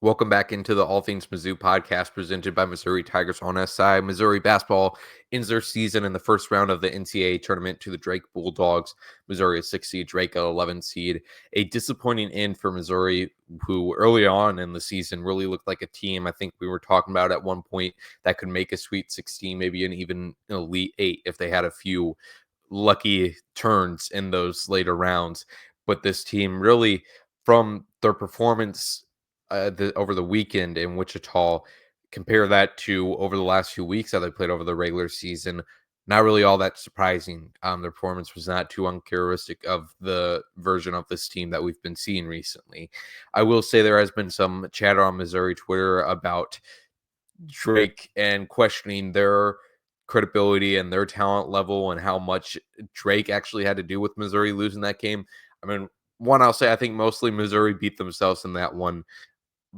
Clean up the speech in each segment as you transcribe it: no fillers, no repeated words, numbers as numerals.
Welcome back into the All Things Mizzou podcast presented by Missouri Tigers on SI. Missouri basketball ends their season in the first round of the NCAA tournament to the Drake Bulldogs. Missouri a 6 seed, Drake a 11 seed. A disappointing end for Missouri, who early on in the season really looked like a team. I think we were talking about at one point that could make a Sweet 16, maybe an even Elite 8 if they had a few lucky turns in those later rounds. But this team really, from their performance over the weekend in Wichita, compare that to over the last few weeks that they played over the regular season, not really all that surprising. Their performance was not too uncharacteristic of the version of this team that we've been seeing recently. I will say there has been some chatter on Missouri Twitter about Drake and questioning their credibility and their talent level and how much Drake actually had to do with Missouri losing that game. I mean, one, I'll say I think mostly Missouri beat themselves in that one,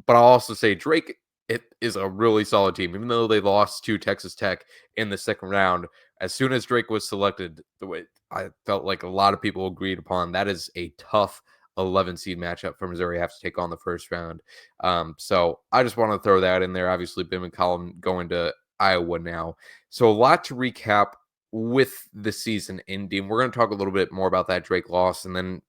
but I'll also say Drake it is a really solid team, even though they lost to Texas Tech in the second round. As soon as Drake was selected, the way I felt like a lot of people agreed upon, that is a tough 11 seed matchup for Missouri have to take on the first round. So I just want to throw that in there. Obviously, Ben McCollum going to Iowa now. So a lot to recap with the season ending. We're going to talk a little bit more about that Drake loss and then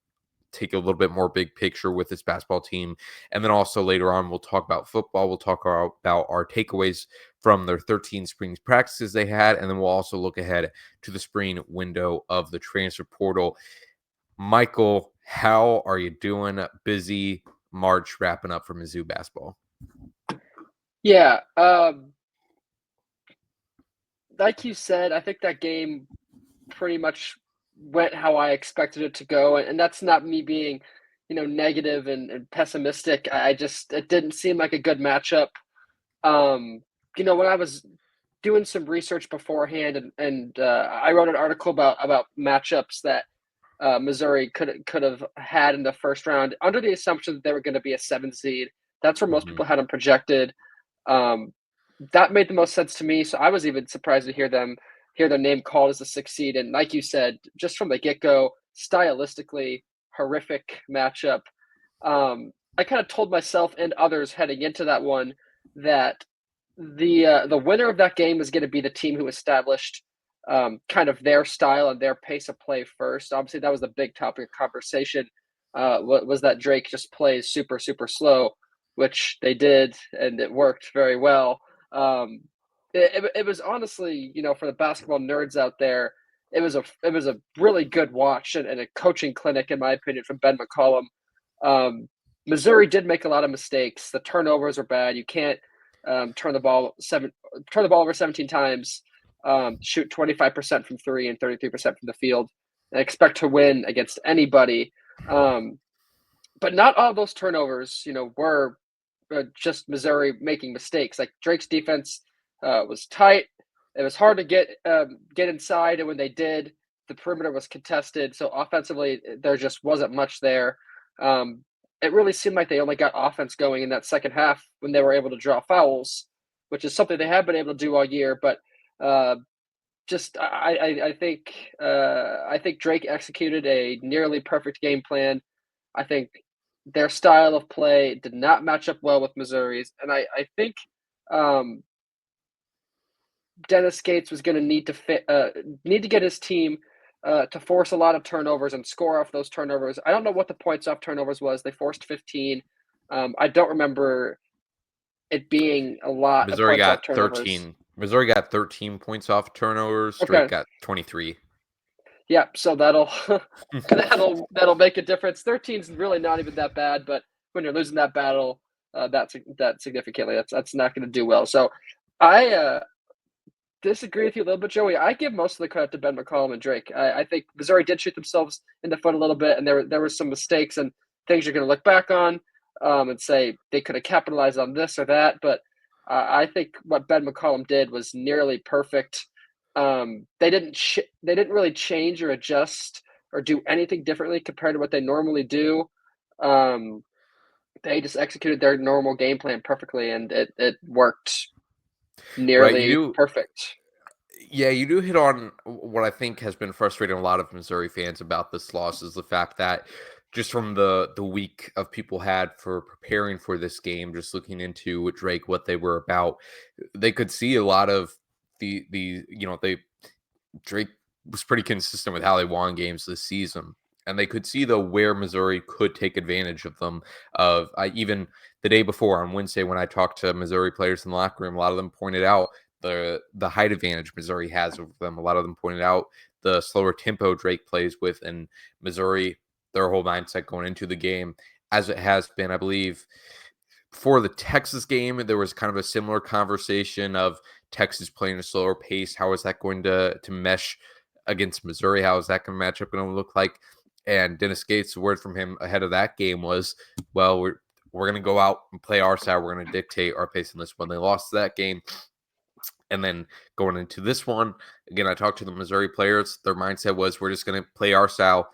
take a little bit more big picture with this basketball team. And then also later on, we'll talk about football. We'll talk about our takeaways from their 13 spring practices they had. And then we'll also look ahead to the spring window of the transfer portal. Michael, how are you doing? Busy March wrapping up for Mizzou basketball. Yeah, like you said, I think that game pretty much went how I expected it to go, and that's not me being, negative and pessimistic. I just it didn't seem like a good matchup. When I was doing some research beforehand, and I wrote an article about matchups that Missouri could have had in the first round under the assumption that they were going to be a 7 seed. That's where most people had them projected. Um, that made the most sense to me. So I was even surprised to hear their name called as a 6 seed. And like you said, just from the get go, stylistically horrific matchup. I kind of told myself and others heading into that one that the winner of that game is going to be the team who established kind of their style and their pace of play first. Obviously, that was the big topic of conversation. Was that Drake just plays super super slow, which they did, and it worked very well. Um, it was honestly, for the basketball nerds out there, it was a really good watch and a coaching clinic, in my opinion, from Ben McCollum. Missouri did make a lot of mistakes. The turnovers are bad. You can't turn the ball over 17 times, shoot 25% from three and 33% from the field, and expect to win against anybody. But not all those turnovers, were just Missouri making mistakes. Like Drake's defense was tight. It was hard to get inside, and when they did, the perimeter was contested. So offensively, there just wasn't much there. It really seemed like they only got offense going in that second half when they were able to draw fouls, which is something they have been able to do all year. But just I think Drake executed a nearly perfect game plan. I think their style of play did not match up well with Missouri's, and I think Dennis Gates was going to need to get his team to force a lot of turnovers and score off those turnovers. I don't know what the points off turnovers was. They forced 15. I don't remember it being a lot of Missouri points off got turnovers. 13. Missouri got 13 points off turnovers. Drake got 23. Yeah, so that'll make a difference. 13 is really not even that bad, but when you're losing that battle, that significantly, that's not going to do well. So I disagree with you a little bit, Joey. I give most of the credit to Ben McCollum and Drake. I think Missouri did shoot themselves in the foot a little bit, and there were some mistakes and things you're going to look back on and say they could have capitalized on this or that. But I think what Ben McCollum did was nearly perfect. They didn't really change or adjust or do anything differently compared to what they normally do. They just executed their normal game plan perfectly, and it worked nearly perfect. Yeah, you do hit on what I think has been frustrating a lot of Missouri fans about this loss is the fact that just from the week of people had for preparing for this game, just looking into Drake, what they were about, they could see a lot of the they Drake was pretty consistent with how they won games this season. And they could see though where Missouri could take advantage of them. Even the day before on Wednesday, when I talked to Missouri players in the locker room, a lot of them pointed out the height advantage Missouri has over them. A lot of them pointed out the slower tempo Drake plays with, and Missouri, their whole mindset going into the game, as it has been, I believe, before the Texas game, there was kind of a similar conversation of Texas playing a slower pace. How is that going to mesh against Missouri? How is that going to match up going to look like? And Dennis Gates, the word from him ahead of that game was, well, we're going to go out and play our side. We're going to dictate our pace in this one. They lost that game. And then going into this one, again, I talked to the Missouri players. Their mindset was, we're just going to play our style,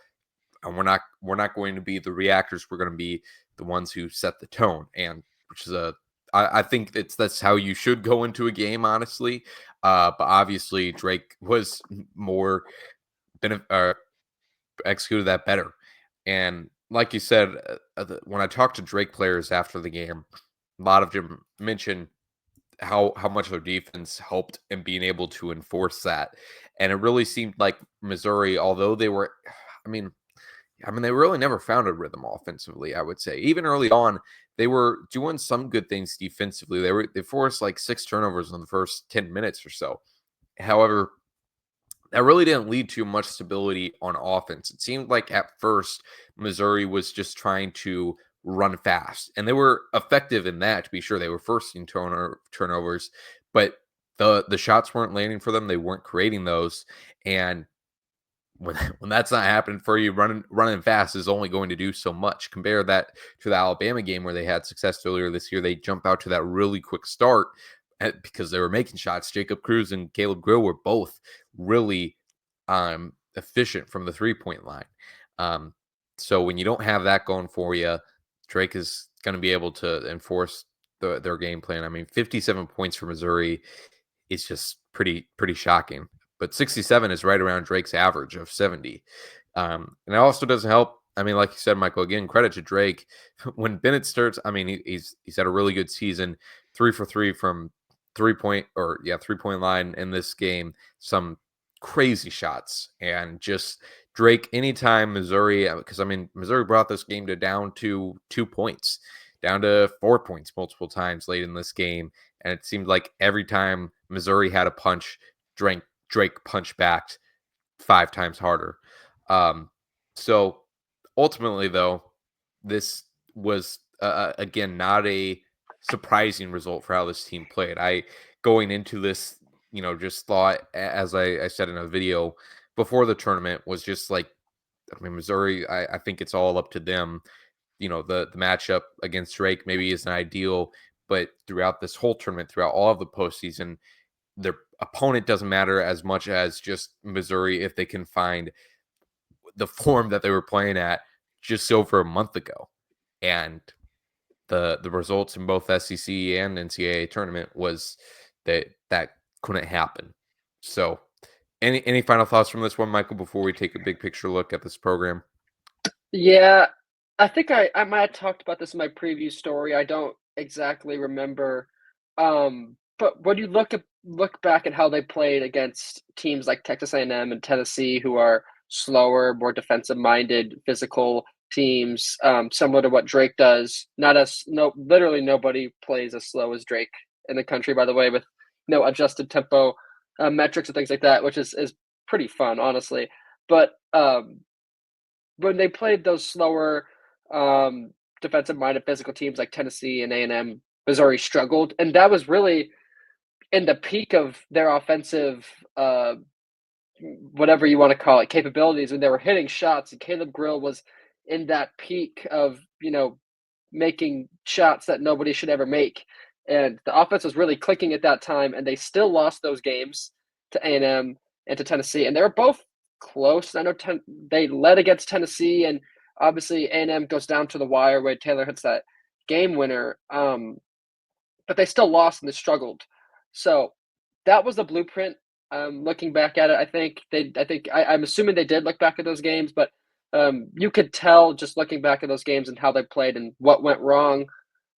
and we're not going to be the reactors. We're going to be the ones who set the tone. And which is I think that's how you should go into a game, honestly. But obviously Drake was more executed that better. And like you said, when I talked to Drake players after the game, a lot of them mentioned how much their defense helped in being able to enforce that. And it really seemed like Missouri, although they were, I mean, they really never found a rhythm offensively, I would say. Even early on, they were doing some good things defensively. They forced like 6 turnovers in the first 10 minutes or so. However, that really didn't lead to much stability on offense. It seemed like at first Missouri was just trying to run fast, and they were effective in that. To be sure, they were forcing turnovers, but the shots weren't landing for them. They weren't creating those, and when that's not happening for you, running fast is only going to do so much. Compare that to the Alabama game where they had success earlier this year. They jump out to that really quick start because they were making shots. Jacob Cruz and Caleb Grill were both really efficient from the 3-point line. So when you don't have that going for you, Drake is going to be able to enforce their game plan. I mean, 57 points for Missouri is just pretty shocking. But 67 is right around Drake's average of 70. And it also doesn't help. I mean, like you said, Michael, again, credit to Drake. When Bennett starts, I mean, he's had a really good season, 3 for 3 from 3-point line in this game. Some crazy shots, and just Drake, anytime Missouri, because I mean, Missouri brought this game down to 2 points, down to 4 points multiple times late in this game. And it seemed like every time Missouri had a punch, Drake punched back 5 times harder. So ultimately, though, this was again not a surprising result for how this team played. I going into this, just thought, as I said in a video before the tournament, was just like, I mean, Missouri, I think it's all up to them. The matchup against Drake maybe isn't ideal, but throughout this whole tournament, throughout all of the postseason, their opponent doesn't matter as much as just Missouri, if they can find the form that they were playing at just over a month ago. And the results in both SEC and NCAA tournament was that couldn't happen. So any final thoughts from this one, Michael, before we take a big picture look at this program? Yeah, I think I might have talked about this in my preview story. I don't exactly remember. But when you look back at how they played against teams like Texas A&M and Tennessee, who are slower, more defensive-minded, physical teams, similar to what Drake does. Literally nobody plays as slow as Drake in the country, by the way, with no adjusted tempo metrics and things like that, which is pretty fun, honestly. But when they played those slower, defensive-minded, physical teams like Tennessee and A&M, Missouri struggled, and that was really in the peak of their offensive, whatever you want to call it, capabilities, when they were hitting shots, and Caleb Grill was in that peak of, making shots that nobody should ever make. And the offense was really clicking at that time, and they still lost those games to A&M and to Tennessee. And they were both close. I know they led against Tennessee, and obviously A&M goes down to the wire where Taylor hits that game winner. But they still lost and they struggled. So that was the blueprint. Looking back at it, I'm assuming they did look back at those games, but You could tell just looking back at those games and how they played and what went wrong,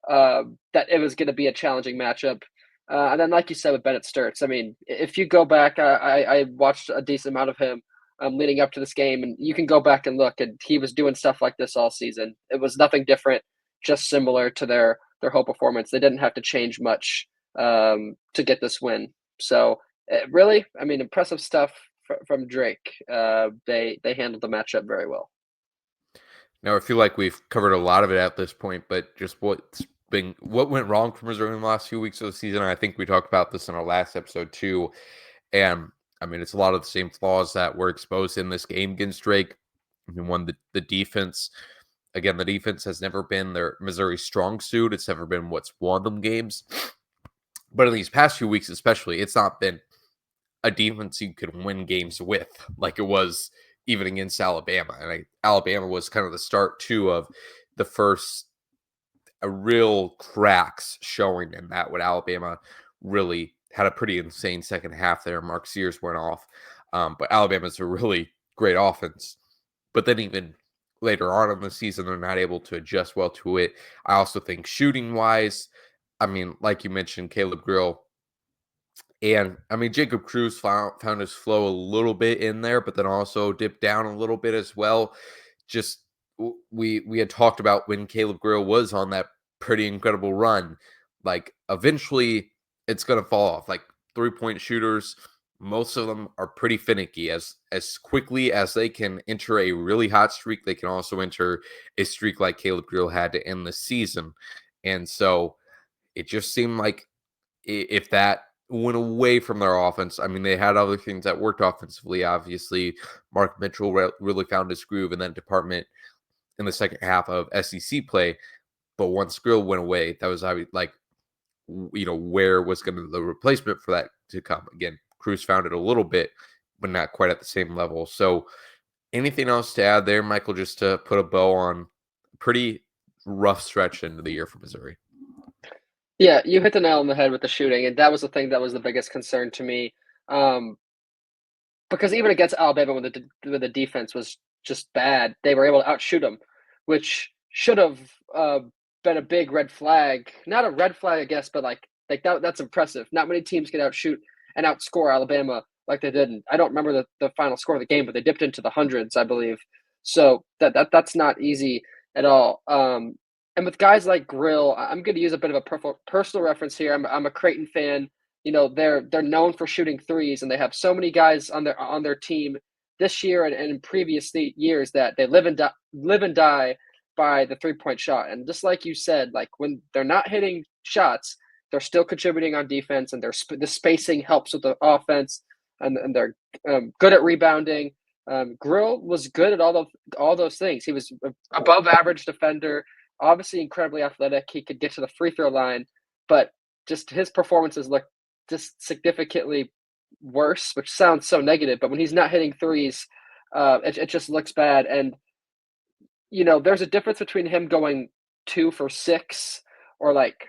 that it was going to be a challenging matchup. And then, like you said with Bennett Sturts, I mean, if you go back, I watched a decent amount of him leading up to this game, and you can go back and look, and he was doing stuff like this all season. It was nothing different, just similar to their whole performance. They didn't have to change much to get this win. So, really, I mean, impressive stuff from Drake. They handled the matchup very well. Now, I feel like we've covered a lot of it at this point, but just what went wrong for Missouri in the last few weeks of the season. I think we talked about this in our last episode too. And I mean, it's a lot of the same flaws that were exposed in this game against Drake. I mean, one, the defense. Again, the defense has never been their Missouri strong suit. It's never been what's won them games. But in these past few weeks, especially, it's not been a defense you could win games with, like it was even against Alabama. And Alabama was kind of the start too of the first a real cracks showing in that when Alabama really had a pretty insane second half there. Mark Sears went off. But Alabama's a really great offense. But then even later on in the season, they're not able to adjust well to it. I also think shooting wise, I mean, like you mentioned, Caleb Grill and I mean, Jacob Cruz found his flow a little bit in there, but then also dipped down a little bit as well. Just we had talked about when Caleb Grill was on that pretty incredible run. Like eventually, it's gonna fall off. Like 3-point shooters, most of them are pretty finicky. As quickly as they can enter a really hot streak, they can also enter a streak like Caleb Grill had to end the season. And so it just seemed like if that went away from their offense, I mean, they had other things that worked offensively. Obviously, Mark Mitchell really found his groove in that department in the second half of SEC play. But once Grill went away, that was like, where was going to be the replacement for that to come? Again, Cruz found it a little bit, but not quite at the same level. So, anything else to add there, Michael, just to put a bow on a pretty rough stretch into the year for Missouri? Yeah, you hit the nail on the head with the shooting, and that was the thing that was the biggest concern to me. Um, because even against Alabama, when the defense was just bad, they were able to outshoot them, which should have been a big red flag. Not a red flag, I guess, but like that's impressive. Not many teams can outshoot and outscore Alabama like they did. I don't remember the final score of the game, but they dipped into the hundreds, I believe. So that's not easy at all. And with guys like Grill, I'm going to use a bit of a personal reference here. I'm a Creighton fan. You know, they're known for shooting threes, and they have so many guys on their team this year and in previous years that they live and die by the 3-point shot. And just like you said, like when they're not hitting shots, they're still contributing on defense, and the spacing helps with the offense, and they're good at rebounding. Grill was good at all those things. He was above average defender, obviously incredibly athletic. He could get to the free throw line, but just his performances look just significantly worse, which sounds so negative. But when he's not hitting threes, it just looks bad. And there's a difference between him going 2 for 6 or like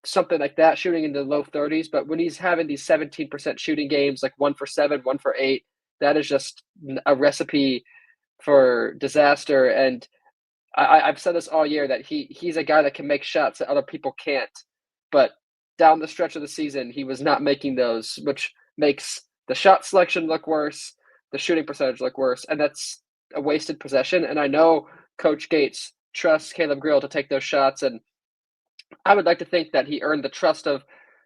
something like that, shooting in the low 30s. But when he's having these 17% shooting games, like 1 for 7, 1 for 8, that is just a recipe for disaster. And I've said this all year that he's a guy that can make shots that other people can't. But down the stretch of the season, he was not making those, which makes the shot selection look worse, the shooting percentage look worse, and that's a wasted possession. And I know Coach Gates trusts Caleb Grill to take those shots, and I would like to think that he earned the trust of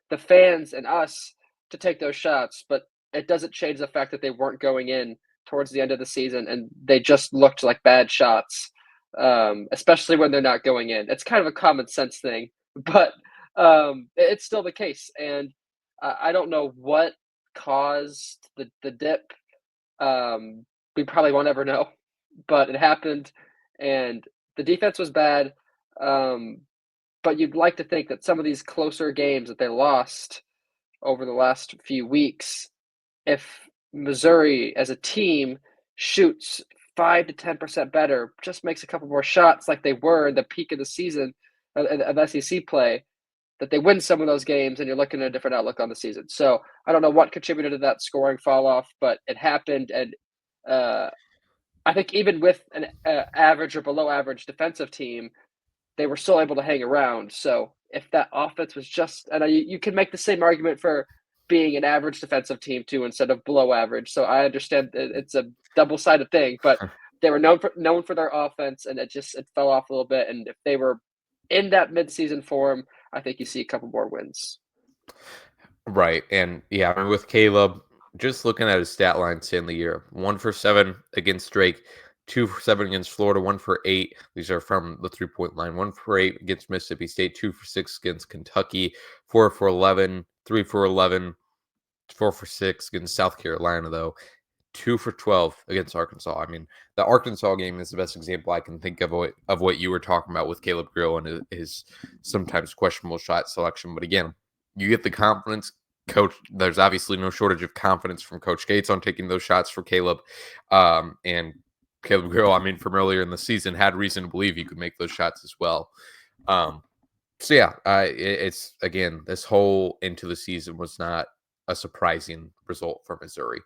the fans and us to take those shots, but it doesn't change the fact that they weren't going in towards the end of the season, and they just looked like bad shots, especially when they're not going in. It's kind of a common sense thing, but it's still the case. And I don't know what caused the dip. We probably won't ever know, but it happened, and the defense was bad. But you'd like to think that some of these closer games that they lost over the last few weeks, if Missouri as a team shoots 5 to 10% better, just makes a couple more shots like they were in the peak of the season of SEC play, that they win some of those games, and you're looking at a different outlook on the season. So I don't know what contributed to that scoring fall off, but it happened, and I think even with an average or below average defensive team, they were still able to hang around. So if that offense was just, and you can make the same argument for being an average defensive team too instead of below average. So I understand it's a double sided thing, but they were known for their offense, and it fell off a little bit. And if they were in that midseason form, I think you see a couple more wins. Right. And yeah, I mean, with Caleb, just looking at his stat lines in the year, 1 for 7 against Drake, 2 for 7 against Florida, 1 for 8. These are from the 3-point line. 1 for 8 against Mississippi State, 2 for 6 against Kentucky, 4 for 11, 3 for 11, 4 for 6 against South Carolina, though. 2 for 12 against Arkansas. I mean, the Arkansas game is the best example I can think of what you were talking about with Caleb Grill and his sometimes questionable shot selection. But again, you get the confidence. Coach, there's obviously no shortage of confidence from Coach Gates on taking those shots for Caleb. And Caleb Grill, I mean, from earlier in the season, had reason to believe he could make those shots as well. So yeah, it's again, this whole into the season was not a surprising result for Missouri.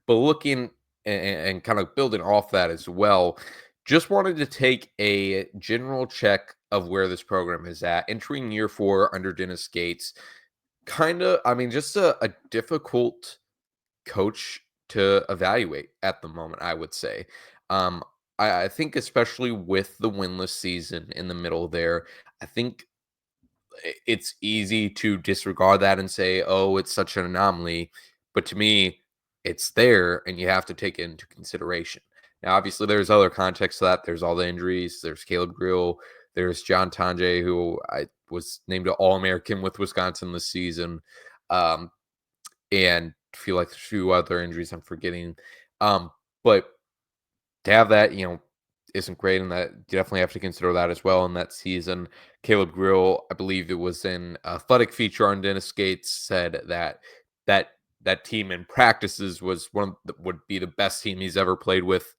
But looking and kind of building off that as well, just wanted to take a general check of where this program is at. Entering year 4 under Dennis Gates, kind of, I mean, just a difficult coach to evaluate at the moment, I would say. Um, I think, especially with the winless season in the middle there, I think it's easy to disregard that and say, oh, it's such an anomaly. But to me, it's there and you have to take it into consideration. Now, obviously, there's other context to that. There's all the injuries. There's Caleb Grill. There's John Tanjay, who I was named an All-American with Wisconsin this season. Um, and feel like there's a few other injuries I'm forgetting. But to have that, isn't great, and that you definitely have to consider that as well in that season. Caleb Grill, I believe it was in athletic feature on Dennis Gates, said that that team in practices was would be the best team he's ever played with.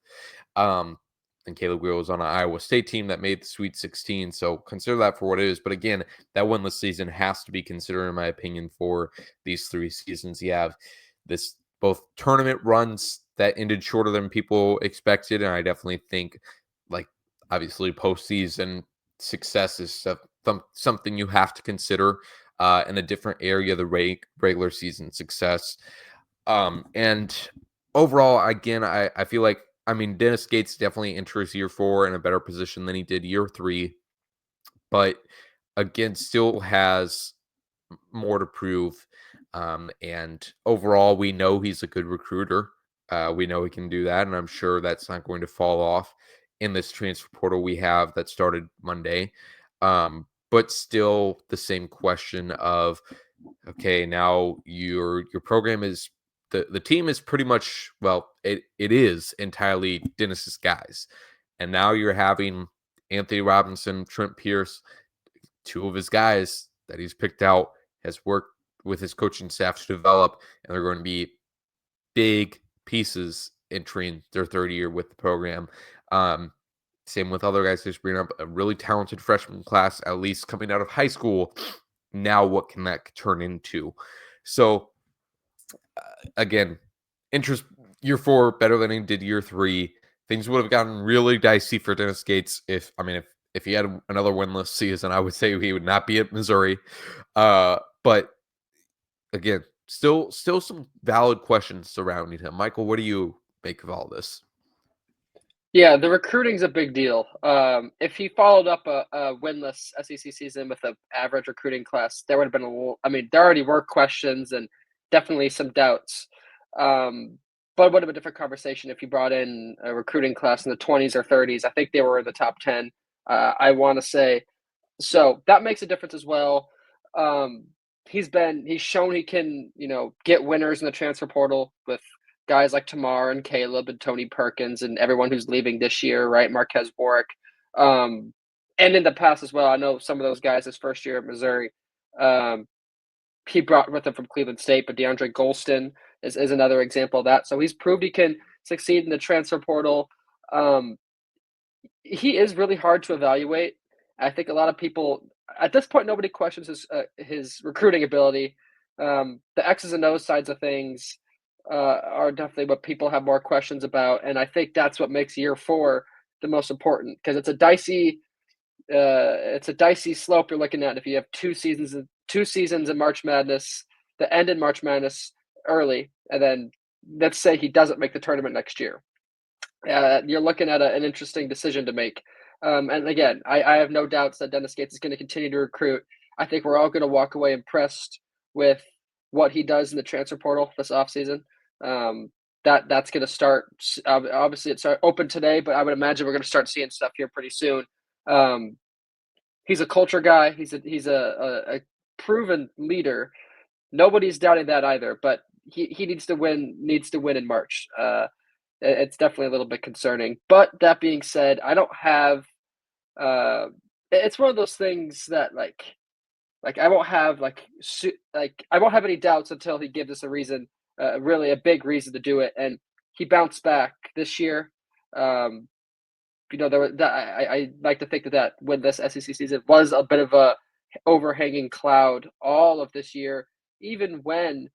Um, and Caleb Grill was on an Iowa State team that made the Sweet 16, so consider that for what it is. But again, that winless season has to be considered, in my opinion, for these 3 seasons. You have this both tournament runs that ended shorter than people expected, and I definitely think, like, obviously postseason success is something you have to consider in a different area of the regular season success. And overall, again, I feel like, I mean, Dennis Gates definitely enters year 4 in a better position than he did year 3, but again, still has more to prove. And overall, we know he's a good recruiter. We know he can do that, and I'm sure that's not going to fall off in this transfer portal we have that started Monday. But still, the same question of, okay, now your program is the team is pretty much, well, it is entirely Dennis's guys, and now you're having Anthony Robinson, Trent Pierce, 2 of his guys that he's picked out, has worked with his coaching staff to develop, and they're going to be big pieces entering their 3rd year with the program. Same with other guys. Just bring up a really talented freshman class, at least coming out of high school. Now, what can that turn into? So, again, interest year 4 better than he did year 3. Things would have gotten really dicey for Dennis Gates if he had another winless season. I would say he would not be at Missouri. But again, still some valid questions surrounding him. Michael, what do you make of all this? Yeah, the recruiting's a big deal. If he followed up a winless SEC season with an average recruiting class, there would have been I mean, there already were questions and definitely some doubts. But it would have been a different conversation if he brought in a recruiting class in the 20s or 30s. I think they were in the top 10. I want to say, so that makes a difference as well. He's shown he can, get winners in the transfer portal with guys like Tamar and Caleb and Tony Perkins and everyone who's leaving this year, right? Marquez Warwick. And in the past as well, I know some of those guys his first year at Missouri, he brought with him from Cleveland State, but DeAndre Golston is another example of that. So he's proved he can succeed in the transfer portal. He is really hard to evaluate. I think a lot of people at this point, nobody questions his recruiting ability. The X's and O's sides of things, are definitely what people have more questions about, and I think that's what makes year 4 the most important because it's a dicey slope you're looking at if you have 2 seasons in March Madness, the end in March Madness early, and then let's say he doesn't make the tournament next year. You're looking at an interesting decision to make. And again, I have no doubts that Dennis Gates is going to continue to recruit. I think we're all going to walk away impressed with what he does in the transfer portal this offseason. That's going to start. Obviously, it's open today, but I would imagine we're going to start seeing stuff here pretty soon. He's a culture guy. He's a proven leader. Nobody's doubting that either. But he needs to win. Needs to win in March. It's definitely a little bit concerning. But that being said, I don't have. It's one of those things that like I won't have I won't have any doubts until he gives us a reason, really a big reason to do it. And he bounced back this year. There that I like to think that when this SEC season was a bit of a overhanging cloud all of this year, even when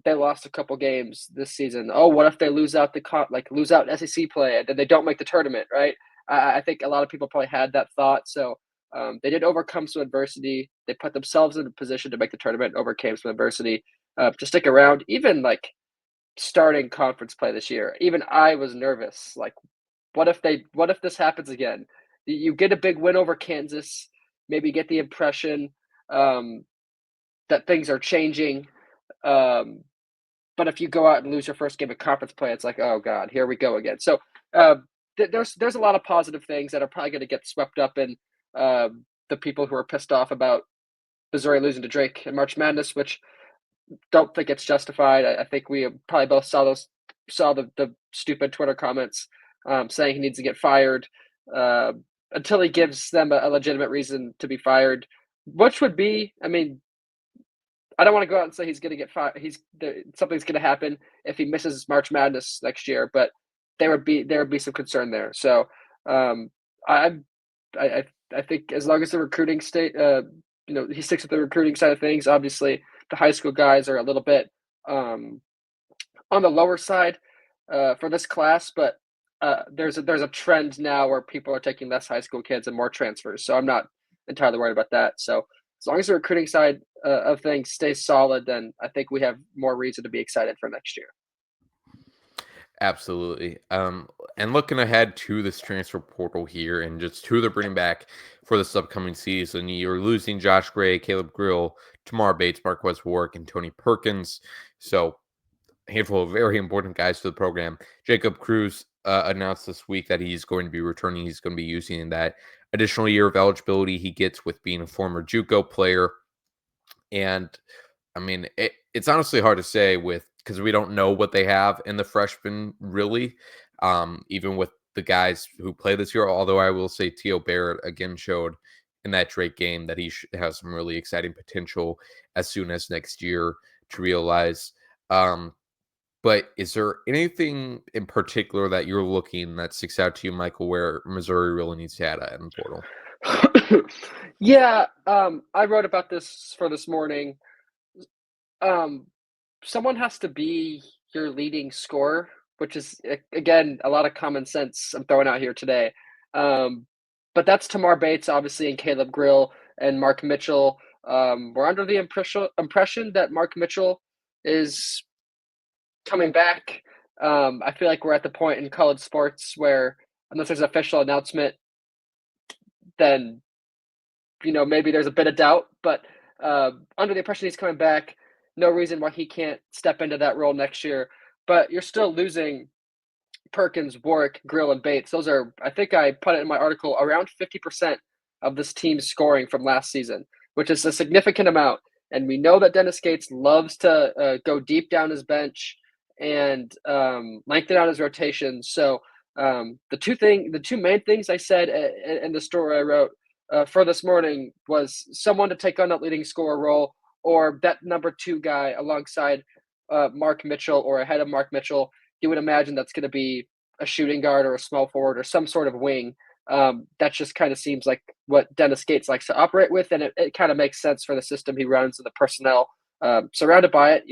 they lost a couple games this season. Oh, what if they lose out lose out SEC play and then they don't make the tournament, right? I think a lot of people probably had that thought. So they did overcome some adversity. They put themselves in a position to make the tournament, overcame some adversity to stick around. Even starting conference play this year, even I was nervous. What if this happens again? You get a big win over Kansas, maybe get the impression that things are changing. But if you go out and lose your first game of conference play, it's like, oh God, here we go again. So there's a lot of positive things that are probably going to get swept up in the people who are pissed off about Missouri losing to Drake in March Madness, which don't think it's justified. I think we probably both saw the stupid Twitter comments saying he needs to get fired until he gives them a legitimate reason to be fired, which would be, I mean, I don't want to go out and say he's going to get fired. Something's going to happen if he misses March Madness next year, but there would be some concern there. So I think as long as the recruiting he sticks with the recruiting side of things. Obviously, the high school guys are a little bit on the lower side for this class, but there's a trend now where people are taking less high school kids and more transfers. So I'm not entirely worried about that. So as long as the recruiting side of things stays solid, then I think we have more reason to be excited for next year. Absolutely. And looking ahead to this transfer portal here and just who they're bringing back for this upcoming season, you're losing Josh Gray, Caleb Grill, Tamar Bates, Marquez Warwick, and Tony Perkins. So a handful of very important guys to the program. Jacob Cruz announced this week that he's going to be returning. He's going to be using that additional year of eligibility he gets with being a former JUCO player. And I mean, it's honestly hard to say because we don't know what they have in the freshmen, really, even with the guys who play this year. Although I will say Teo Barrett again showed in that Drake game that he has some really exciting potential as soon as next year to realize. But is there anything in particular that you're looking that sticks out to you, Michael, where Missouri really needs to add in the portal? Yeah, I wrote about this for this morning. Someone has to be your leading scorer, which is, again, a lot of common sense I'm throwing out here today. But that's Tamar Bates, obviously, and Caleb Grill and Mark Mitchell. We're under the impression that Mark Mitchell is coming back. I feel like we're at the point in college sports where unless there's an official announcement, then maybe there's a bit of doubt. But under the impression he's coming back, no reason why he can't step into that role next year. But you're still losing Perkins, Warwick, Grill, and Bates. Those are, I think I put it in my article, around 50% of this team's scoring from last season, which is a significant amount. And we know that Dennis Gates loves to go deep down his bench and lengthen out his rotation. So the two main things I said in the story I wrote for this morning was someone to take on that leading scorer role or that number 2 guy alongside Mark Mitchell or ahead of Mark Mitchell. You would imagine that's going to be a shooting guard or a small forward or some sort of wing. That just kind of seems like what Dennis Gates likes to operate with, and it kind of makes sense for the system he runs and the personnel surrounded by it.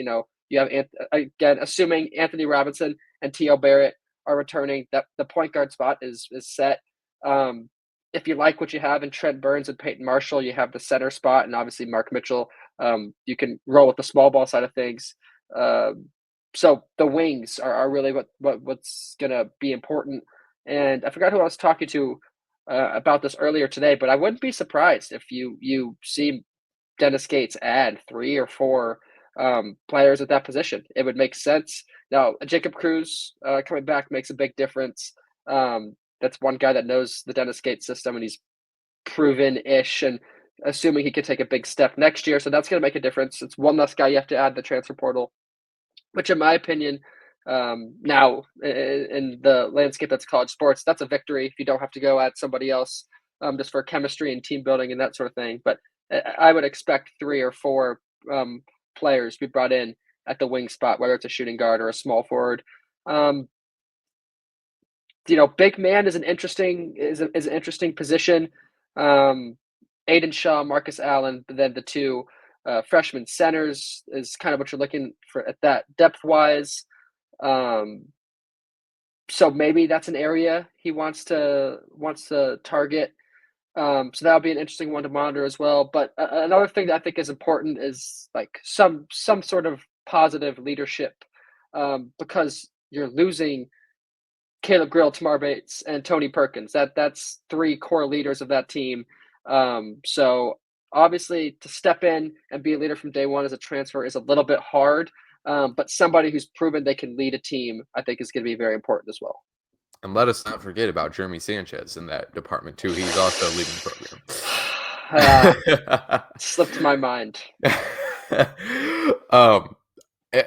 You have, again, assuming Anthony Robinson and T.O. Barrett are returning, that the point guard spot is set. If you like what you have in Trent Burns and Peyton Marshall, you have the center spot, and obviously Mark Mitchell. You can roll with the small ball side of things. So the wings are really what's going to be important. And I forgot who I was talking to about this earlier today, but I wouldn't be surprised if you see Dennis Gates add 3 or 4 players at that position. It would make sense. Now, Jacob Cruz coming back makes a big difference. That's one guy that knows the Dennis Gates system, and he's proven-ish, and assuming he could take a big step next year. So that's going to make a difference. It's one less guy you have to add the transfer portal, which in my opinion, now in the landscape that's college sports, that's a victory if you don't have to go at somebody else just for chemistry and team building and that sort of thing. But I would expect 3 or 4 players to be brought in at the wing spot, whether it's a shooting guard or a small forward. Big man is an interesting position. Aiden Shaw, Marcus Allen, but then the 2 freshman centers is kind of what you're looking for at that depth wise. So maybe that's an area he wants to target. So that'll be an interesting one to monitor as well. But another thing that I think is important is like some sort of positive leadership, because you're losing Caleb Grill, Tamar Bates, and Tony Perkins. That's 3 core leaders of that team. So obviously to step in and be a leader from day one as a transfer is a little bit hard. But somebody who's proven they can lead a team, I think, is going to be very important as well. And let us not forget about Jeremy Sanchez in that department too. He's also leading the program. Slipped my mind.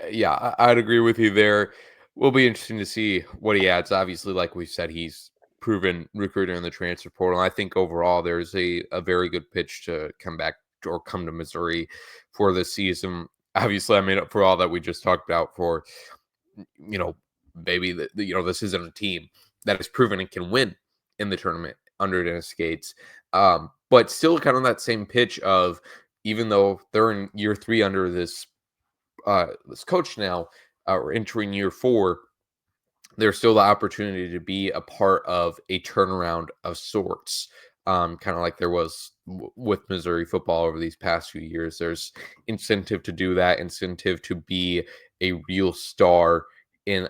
Yeah, I'd agree with you there. Will be interesting to see what he adds. Obviously, like we said, he's proven recruiter in the transfer portal. I think overall there's a very good pitch to come back or come to Missouri for this season. Obviously, I made up for all that we just talked about for, maybe this isn't a team that has proven it can win in the tournament under Dennis Gates. But still kind of that same pitch of, even though they're in year 3 under this coach now, or entering year 4, there's still the opportunity to be a part of a turnaround of sorts. Kind of like there was with Missouri football over these past few years. There's incentive to do that, incentive to be a real star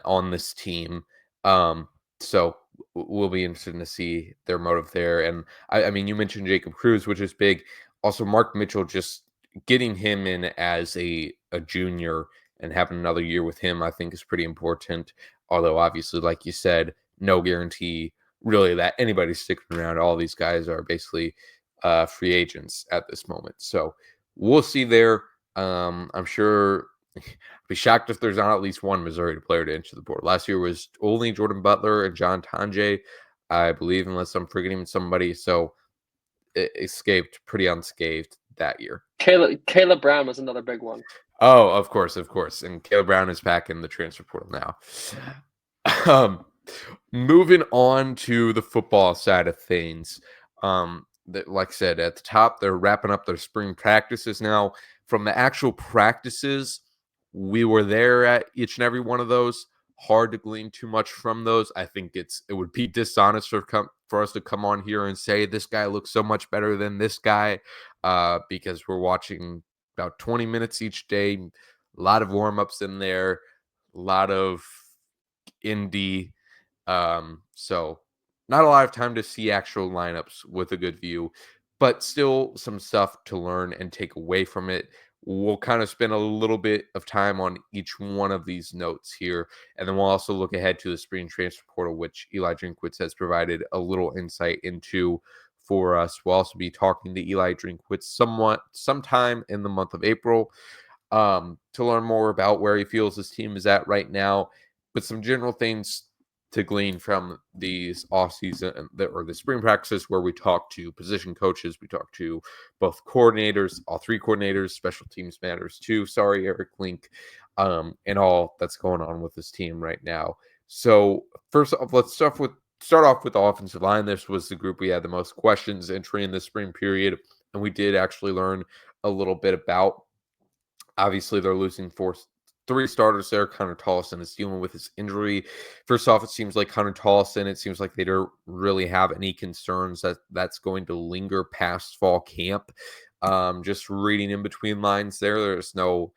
on this team. So we'll be interested to see their motive there. And I mean, you mentioned Jacob Cruz, which is big. Also, Mark Mitchell, just getting him in as a junior and having another year with him, I think is pretty important. Although obviously, like you said, no guarantee really that anybody's sticking around. All these guys are basically free agents at this moment. So we'll see there. I'm sure I'd be shocked if there's not at least one Missouri player to enter the board. Last year was only Jordan Butler and John Tanjay, I believe, unless I'm forgetting somebody. So it escaped pretty unscathed that year. Caleb Brown was another big one. Oh, of course. And Caleb Brown is back in the transfer portal now. Moving on to the football side of things. Like I said, at the top, they're wrapping up their spring practices now. From the actual practices, we were there at each and every one of those. Hard to glean too much from those. I think it would be dishonest for us to come on here and say this guy looks so much better than this guy, because we're watching about 20 minutes each day. A lot of warm-ups in there, a lot of indie. So not a lot of time to see actual lineups with a good view, but still some stuff to learn and take away from it. We'll kind of spend a little bit of time on each one of these notes here, and then we'll also look ahead to the spring transfer portal, which Eli Drinkwitz has provided a little insight into for us. We'll also be talking to Eli Drinkwitz sometime in the month of April, to learn more about where he feels his team is at right now, but some general things to glean from these off-season or the spring practices, where we talk to position coaches, we talk to both coordinators, all 3 coordinators, special teams matters too. Sorry, Eric Link, and all that's going on with this team right now. So first off, let's start off with the offensive line. This was the group we had the most questions entering the spring period, and we did actually learn a little bit about. Obviously, they're losing 4 three starters there. Connor Tollison is dealing with his injury. First off, it seems like Connor Tollison, it seems like they don't really have any concerns that that's going to linger past fall camp. Just reading in between lines there's no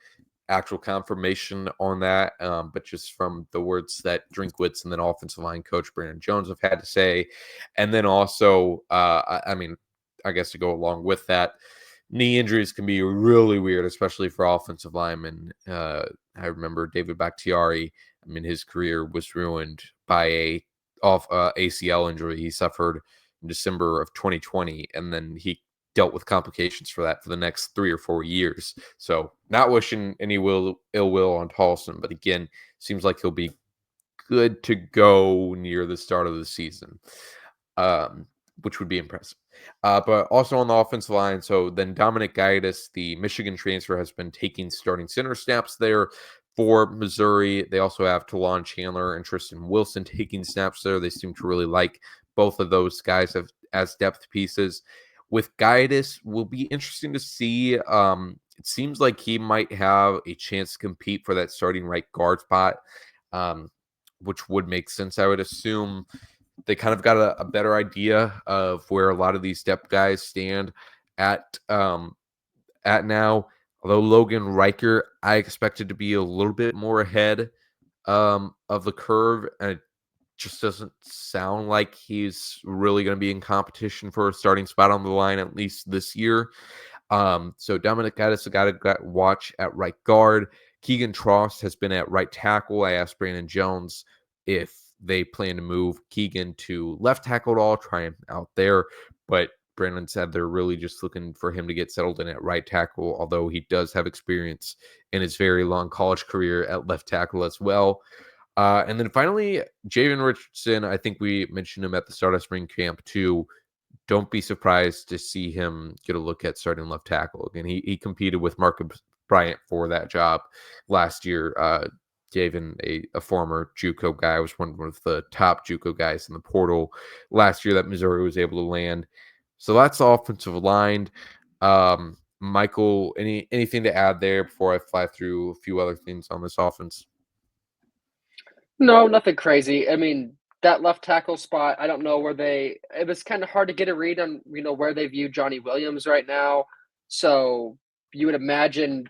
actual confirmation on that, but just from the words that Drinkwitz and then offensive line coach Brandon Jones have had to say. And then also, I mean, I guess to go along with that, knee injuries can be really weird, especially for offensive linemen. I remember David Bakhtiari. I mean, his career was ruined by a ACL injury he suffered in December of 2020, and then he dealt with complications for that for the next 3 or 4 years. So, not wishing any ill will on Tolson, but again, seems like he'll be good to go near the start of the season, which would be impressive. But also on the offensive line, so then Dominic Gaitis, the Michigan transfer, has been taking starting center snaps there for Missouri. They also have Talon Chandler and Tristan Wilson taking snaps there. They seem to really like both of those guys as depth pieces. With Gaitis, will be interesting to see. It seems like he might have a chance to compete for that starting right guard spot, which would make sense. I would assume they kind of got a better idea of where a lot of these depth guys stand at now. Although Logan Riker, I expected to be a little bit more ahead of the curve, and it just doesn't sound like he's really going to be in competition for a starting spot on the line, at least this year. So Dominic Gaddis, a guy to watch at right guard. Keegan Trost has been at right tackle. I asked Brandon Jones if they plan to move Keegan to left tackle at all, try him out there. But Brandon said they're really just looking for him to get settled in at right tackle, although he does have experience in his very long college career at left tackle as well. And then finally, Javen Richardson, I think we mentioned him at the start of spring camp too. Don't be surprised to see him get a look at starting left tackle. Again, he competed with Marcus Bryant for that job last year. Javen, a former JUCO guy, was one of the top JUCO guys in the portal last year that Missouri was able to land. So that's offensive line. Michael, anything to add there before I fly through a few other things on this offense? No, nothing crazy. I mean, that left tackle spot, I don't know where it was kind of hard to get a read on, where they view Johnny Williams right now. So you would imagine,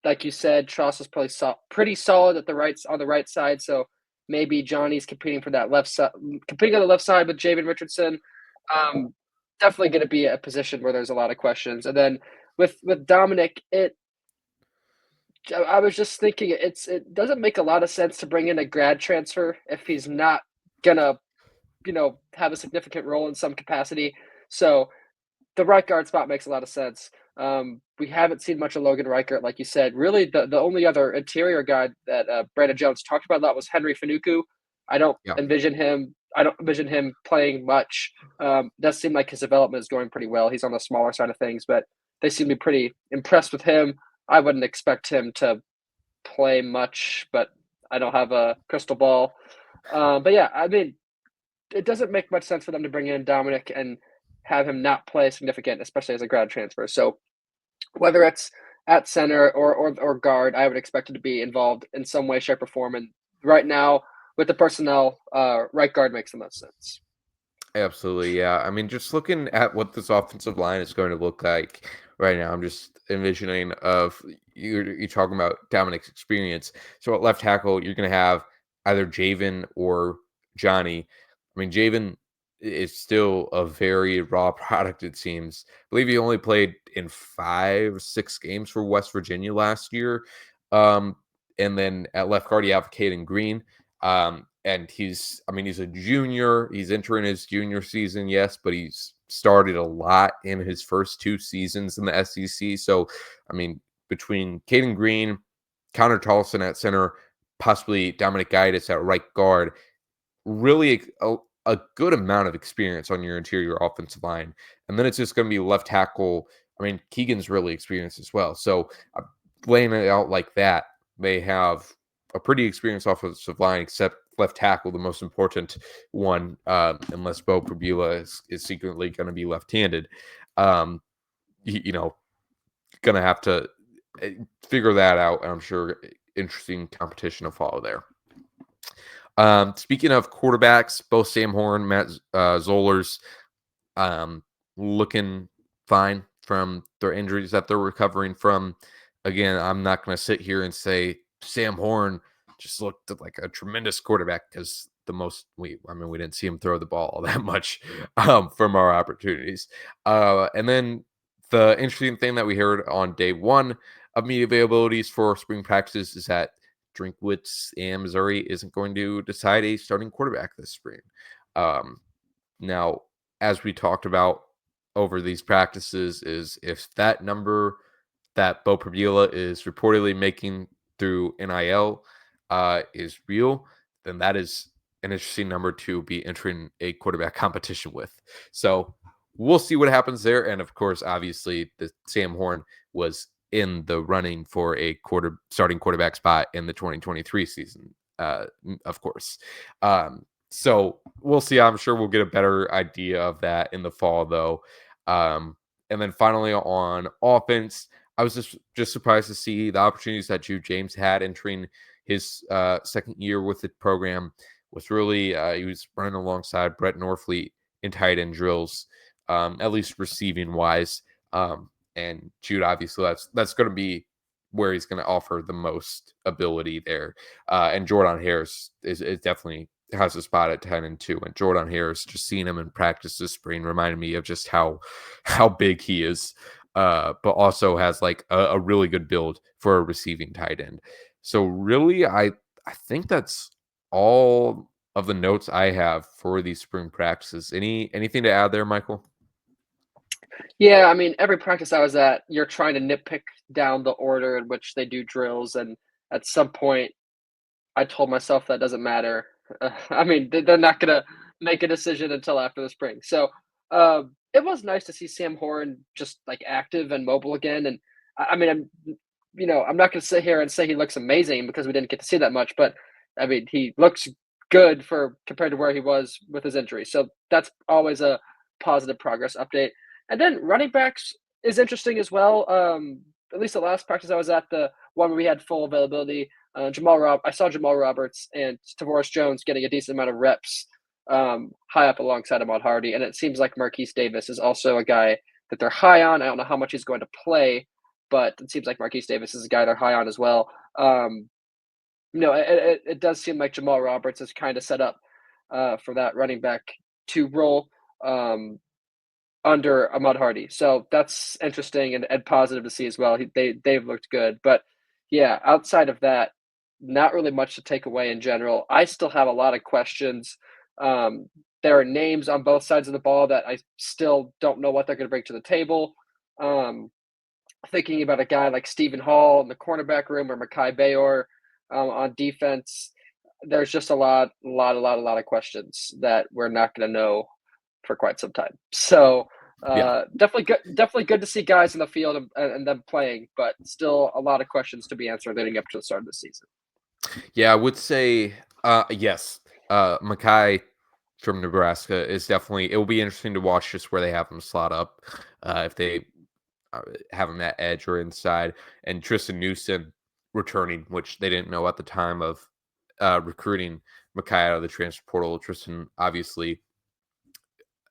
like you said, Tross is probably pretty solid on the right side. So maybe Johnny's competing for that left side, competing on the left side with Javen Richardson. Definitely going to be a position where there's a lot of questions. And then with Dominic, I was just thinking it doesn't make a lot of sense to bring in a grad transfer if he's not gonna, have a significant role in some capacity. So the right guard spot makes a lot of sense. We haven't seen much of Logan Reichert, like you said. Really, the only other interior guy that Brandon Jones talked about a lot was Henry Fanuku. I don't Yeah. envision him. I don't envision him playing much. Does seem like his development is going pretty well. He's on the smaller side of things, but they seem to be pretty impressed with him. I wouldn't expect him to play much, but I don't have a crystal ball. But yeah, I mean, it doesn't make much sense for them to bring in Dominic and have him not play significant, especially as a grad transfer. So whether it's at center or guard, I would expect him to be involved in some way, shape, or form. And right now, with the personnel, right guard makes the most sense. Absolutely, yeah. I mean, just looking at what this offensive line is going to look like right now, I'm just envisioning of you're talking about Dominic's experience. So at left tackle, you're going to have either Javen or Johnny. I mean, Javen is still a very raw product, it seems. I believe he only played in 5, 6 games for West Virginia last year. And then at left guard, you have Caden Green. And he's a junior. He's entering his junior season, yes, but he's started a lot in his first 2 seasons in the SEC. So, I mean, between Caden Green, Connor Tolson at center, possibly Dominic Gaitis at right guard, really a good amount of experience on your interior offensive line. And then it's just going to be left tackle. I mean, Keegan's really experienced as well. So, laying it out like that, they have a pretty experienced offensive line, except left tackle, the most important one, unless Bo Prabula is secretly going to be left-handed. Going to have to figure that out. And I'm sure interesting competition to follow there. Speaking of quarterbacks, both Sam Horn, Matt Zollers, looking fine from their injuries that they're recovering from. Again, I'm not going to sit here and say Sam Horn just looked like a tremendous quarterback because we didn't see him throw the ball all that much from our opportunities. And then the interesting thing that we heard on day one of media availabilities for spring practices is that Drinkwitz and Missouri isn't going to decide a starting quarterback this spring. Now, as we talked about over these practices, is if that number that Bo Prabula is reportedly making through NIL is real, then that is an interesting number to be entering a quarterback competition with. So we'll see what happens there. And of course, obviously, the Sam Horn was in the running for a starting quarterback spot in the 2023 season, of course. So we'll see. I'm sure we'll get a better idea of that in the fall, though. And then finally on offense, I was just surprised to see the opportunities that Jude James had entering his second year with the program. Was really he was running alongside Brett Norfleet in tight end drills, at least receiving wise. And Jude, obviously, that's going to be where he's going to offer the most ability there. And Jordan Harris is definitely has a spot at 10 and 2. And Jordan Harris, just seeing him in practice this spring reminded me of just how big he is, but also has like a really good build for a receiving tight end. So really, I think that's all of the notes I have for these spring practices. Anything to add there, Michael? Yeah, I mean, every practice I was at, you're trying to nitpick down the order in which they do drills, and at some point, I told myself that doesn't matter. I mean, they're not gonna make a decision until after the spring. So, it was nice to see Sam Horn just like active and mobile again. And I mean, I'm not gonna sit here and say he looks amazing because we didn't get to see that much, but I mean, he looks good for compared to where he was with his injury. So that's always a positive progress update. And then running backs is interesting as well. At least the last practice I was at, the one where we had full availability, I saw Jamal Roberts and Tavares Jones getting a decent amount of reps high up alongside Ahmad Hardy. And it seems like Marquise Davis is also a guy that they're high on. I don't know how much he's going to play, but it seems like Marquise Davis is a guy they're high on as well. It does seem like Jamal Roberts is kind of set up for that running back two role under Ahmad Hardy. So that's interesting and positive to see as well. They've looked good. But yeah, outside of that, not really much to take away in general. I still have a lot of questions. There are names on both sides of the ball that I still don't know what they're going to bring to the table. Thinking about a guy like Stephen Hall in the cornerback room or Mekhi Bayor on defense, there's just a lot of questions that we're not going to know for quite some time. So definitely good to see guys in the field and them playing, but still a lot of questions to be answered leading up to the start of the season. Yeah, I would say yes. Mekhi from Nebraska is definitely. It will be interesting to watch just where they have him slot up, if they have him at edge or inside, and Tristan Newsom returning, which they didn't know at the time of recruiting Mekhi out of the transfer portal. Tristan obviously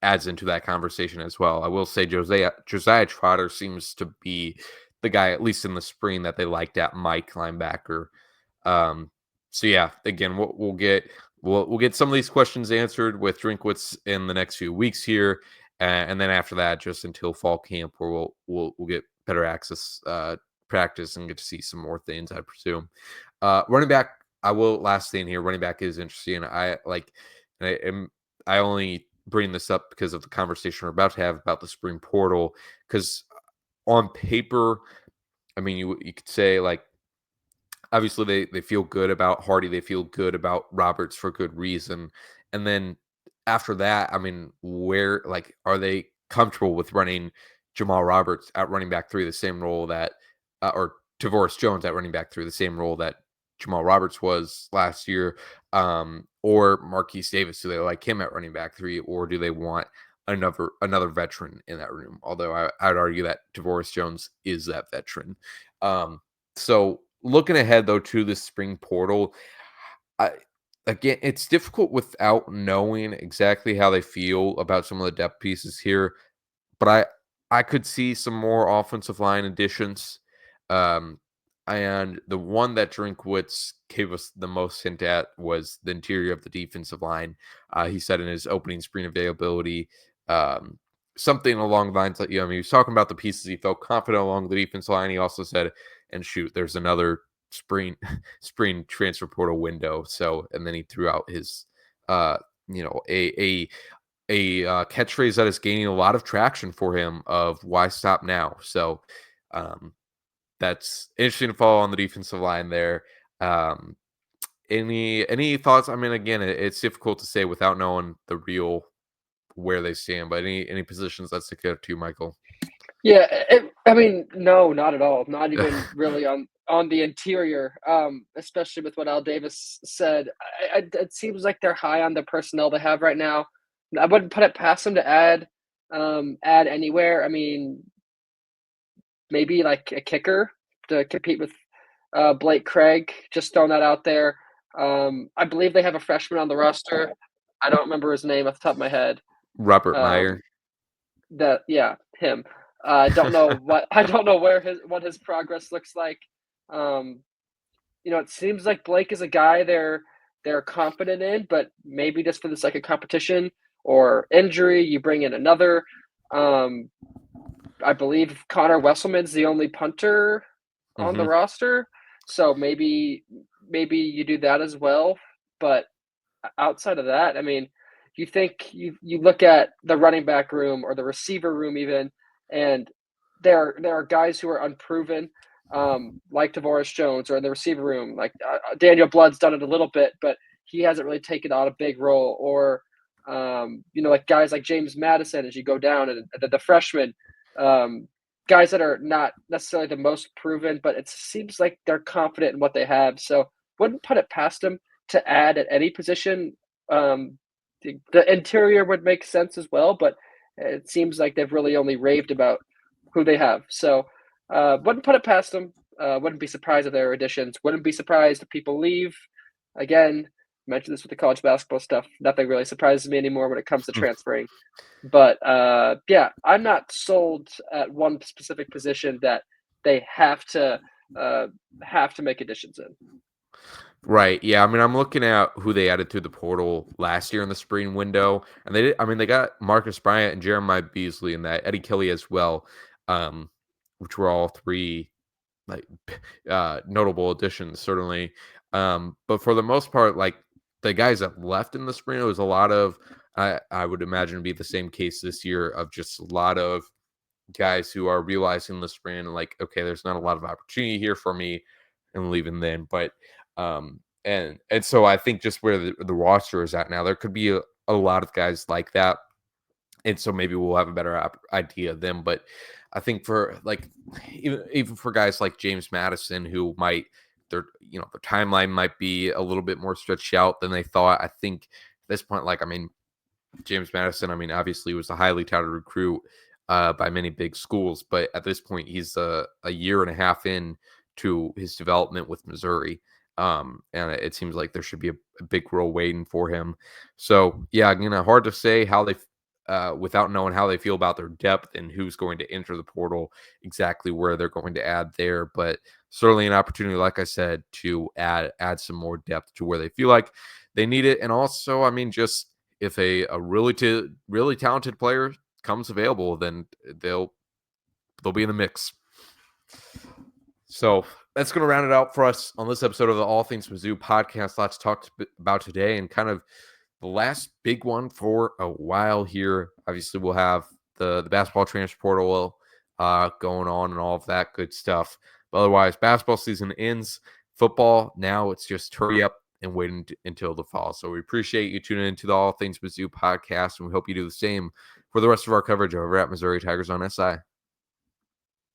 adds into that conversation as well. I will say Josiah Trotter seems to be the guy, at least in the spring, that they liked at Mike linebacker. So yeah, again, we'll get some of these questions answered with Drinkwitz in the next few weeks here, and then after that, just until fall camp, where we'll get better access practice and get to see some more things, I presume. Running back, last thing here. Running back is interesting. I only bring this up because of the conversation we're about to have about the spring portal. Because on paper, I mean, you could say like, obviously they feel good about Hardy, they feel good about Roberts for good reason, and then after that, I mean, where like are they comfortable with running Jamal Roberts at running back 3, the same role that or Tavares Jones at running back 3, the same role that Jamal Roberts was last year, or Marquise Davis? Do they like him at running back 3, or do they want another veteran in that room? Although I would argue that Tavares Jones is that veteran. So looking ahead though to the spring portal, I again, it's difficult without knowing exactly how they feel about some of the depth pieces here. But I could see some more offensive line additions. Um, and the one that Drinkwitz gave us the most hint at was the interior of the defensive line. He said in his opening screen availability, um, something along the lines that, he was talking about the pieces he felt confident along the defense line. He also said, and shoot, there's another spring spring transfer portal window. So, and then he threw out his, uh, a catchphrase that is gaining a lot of traction for him of "Why stop now?" So, um, that's interesting to follow on the defensive line there. Um, any thoughts? I mean, again, it's difficult to say without knowing the real where they stand, but any positions that stick out to you, Michael? Yeah, I mean, no, not at all. Not even really on the interior, especially with what Al Davis said. It seems like they're high on the personnel they have right now. I wouldn't put it past them to add anywhere. I mean, maybe like a kicker to compete with Blake Craig. Just throwing that out there. I believe they have a freshman on the roster. I don't remember his name off the top of my head. Robert Um, Meyer. that yeah, him. I don't know I don't know what his progress looks like. Um, it seems like Blake is a guy they're confident in, but maybe just for the sake of competition or injury, you bring in another. Um, I believe Connor Wesselman's the only punter on the Hmm. roster, so maybe you do that as well. But outside of that, I mean, you think you look at the running back room or the receiver room even, and there are guys who are unproven, like Tavares Jones, or in the receiver room, like Daniel Blood's done it a little bit, but he hasn't really taken on a big role. Or like guys like James Madison as you go down, and the freshmen, um, guys that are not necessarily the most proven, but it seems like they're confident in what they have. So wouldn't put it past them to add at any position. Um, the interior would make sense as well, but it seems like they've really only raved about who they have. So wouldn't put it past them. Wouldn't be surprised if there are additions. Wouldn't be surprised if people leave. Again, mentioned this with the college basketball stuff. Nothing really surprises me anymore when it comes to transferring. But yeah, I'm not sold at one specific position that they uh, have to make additions in. Right. Yeah. I mean, I'm looking at who they added through the portal last year in the spring window, and they did. I mean, they got Marcus Bryant and Jeremiah Beasley and that Eddie Kelly as well, um, which were all three like notable additions, certainly. But for the most part, like the guys that left in the spring, it was a lot of. I would imagine be the same case this year of just a lot of guys who are realizing the spring like, okay, there's not a lot of opportunity here for me, and leaving then. But and so I think just where the roster is at now, there could be a lot of guys like that, and so maybe we'll have a better idea of them. But I think for like even for guys like James Madison, who might their timeline might be a little bit more stretched out than they thought. I think at this point, like I mean, James Madison, I mean, obviously was a highly touted recruit by many big schools, but at this point, he's a year and a half in to his development with Missouri. And it seems like there should be a big role waiting for him. So, yeah, hard to say how without knowing how they feel about their depth and who's going to enter the portal, exactly where they're going to add there. But certainly an opportunity, like I said, to add some more depth to where they feel like they need it. And also, I mean, just if a really talented player comes available, then they'll be in the mix. So that's going to round it out for us on this episode of the All Things Mizzou podcast. Lots to talk about today, and kind of the last big one for a while here. Obviously, we'll have the basketball transfer portal going on and all of that good stuff. But otherwise, basketball season ends. Football now, it's just hurry up and wait until the fall. So we appreciate you tuning into the All Things Mizzou podcast, and we hope you do the same for the rest of our coverage over at Missouri Tigers on SI.